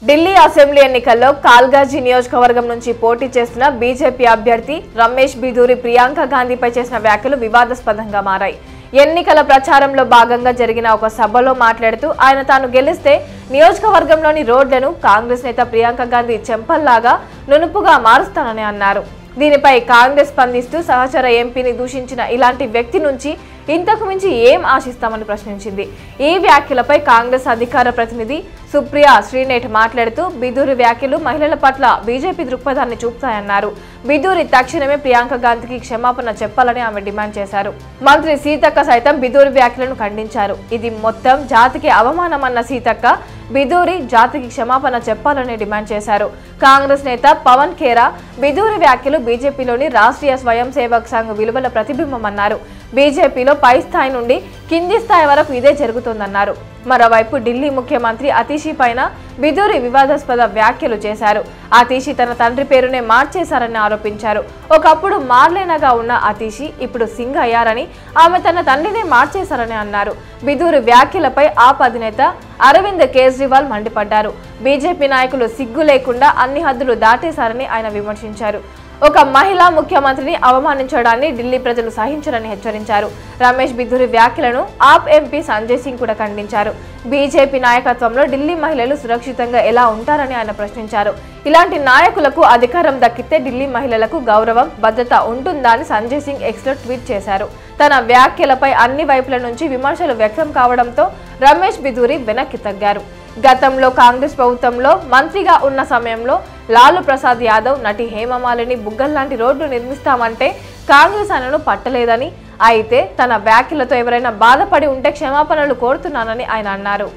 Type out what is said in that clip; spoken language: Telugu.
ఢిల్లీ అసెంబ్లీ ఎన్నికల్లో కాల్గాజీ నియోజకవర్గం నుంచి పోటీ చేస్తున్న బీజేపీ అభ్యర్థి రమేష్ బిధూరి ప్రియాంక గాంధీపై చేసిన వ్యాఖ్యలు వివాదాస్పదంగా మారాయి. ఎన్నికల ప్రచారంలో భాగంగా జరిగిన ఒక సభలో మాట్లాడుతూ ఆయన తాను గెలిస్తే నియోజకవర్గంలోని రోడ్లను కాంగ్రెస్ నేత ప్రియాంక గాంధీ చెంపల్లాగా నునుపుగా మారుస్తానని అన్నారు. దీనిపై కాంగ్రెస్ స్పందిస్తూ సహచర ఎంపీని దూషించిన ఇలాంటి వ్యక్తి నుంచి ఇంతకు మించి ఏం ఆశిస్తామని ప్రశ్నించింది. ఈ వ్యాఖ్యలపై కాంగ్రెస్ అధికార ప్రతినిధి సుప్రియా శ్రీనేట్ మాట్లాడుతూ బిధూరి వ్యాఖ్యలు మహిళల పట్ల బీజేపీ దృక్పథాన్ని చూపుతాయన్నారు. బిధూరి తక్షణమే ప్రియాంక గాంధీకి క్షమాపణ చెప్పాలని ఆమె డిమాండ్ చేశారు. మంత్రి సీతక్క సైతం బిధూరి వ్యాఖ్యలను ఖండించారు. ఇది మొత్తం జాతికి అవమానమన్న సీతక్క బిధూరి జాతికి క్షమాపణ చెప్పాలని డిమాండ్ చేశారు. కాంగ్రెస్ నేత పవన్ ఖేరా బిధూరి వ్యాఖ్యలు బీజేపీలోని రాష్ట్రీయ స్వయం సేవక్ సంఘ్ విలువల ప్రతిబింబమన్నారు. బీజేపీలో పై స్థాయి నుండి కింది స్థాయి వరకు ఇదే జరుగుతోందన్నారు. మరోవైపు ఢిల్లీ ముఖ్యమంత్రి అతీషి పైన బిధూరి వివాదాస్పద వ్యాఖ్యలు చేశారు. అతీషి తన తండ్రి పేరునే మార్చేశారని ఆరోపించారు. ఒకప్పుడు మార్లేనగా ఉన్న అతీషి ఇప్పుడు సింగ్ అయ్యారని, ఆమె తన తండ్రినే మార్చేశారని అన్నారు. బిధూరి వ్యాఖ్యలపై ఆప్ అధినేత అరవింద్ కేజ్రీవాల్ మండిపడ్డారు. బీజేపీ నాయకులు సిగ్గు లేకుండా అన్ని హద్దులు దాటేశారని ఆయన విమర్శించారు. ఒక మహిళా ముఖ్యమంత్రిని అవమానించడాన్ని ఢిల్లీ ప్రజలు సహించరని హెచ్చరించారు. రమేష్ బిధూరి వ్యాఖ్యలను ఆప్ ఎంపీ సంజయ్ సింగ్ కూడా ఖండించారు. బీజేపీ నాయకత్వంలో ఢిల్లీ మహిళలు సురక్షితంగా ఎలా ఉంటారని ఆయన ప్రశ్నించారు. ఇలాంటి నాయకులకు అధికారం దక్కితే ఢిల్లీ మహిళలకు గౌరవం, భద్రత ఉంటుందా అని సంజయ్ సింగ్ ఎక్స్లో ట్వీట్ చేశారు. తన వ్యాఖ్యలపై అన్ని వైపుల నుంచి విమర్శలు వ్యక్తం కావడంతో రమేష్ బిధూరి వెనక్కి తగ్గారు. గతంలో కాంగ్రెస్ ప్రభుత్వంలో మంత్రిగా ఉన్న సమయంలో లాలూ ప్రసాద్ యాదవ్, నటి హేమమాలిని బుగ్గల్లాంటి రోడ్లు నిర్మిస్తామంటే కాంగ్రెస్ ఆయనను పట్టలేదని, అయితే తన వ్యాఖ్యలతో ఎవరైనా బాధపడి ఉంటే క్షమాపణలు కోరుతున్నానని ఆయన అన్నారు.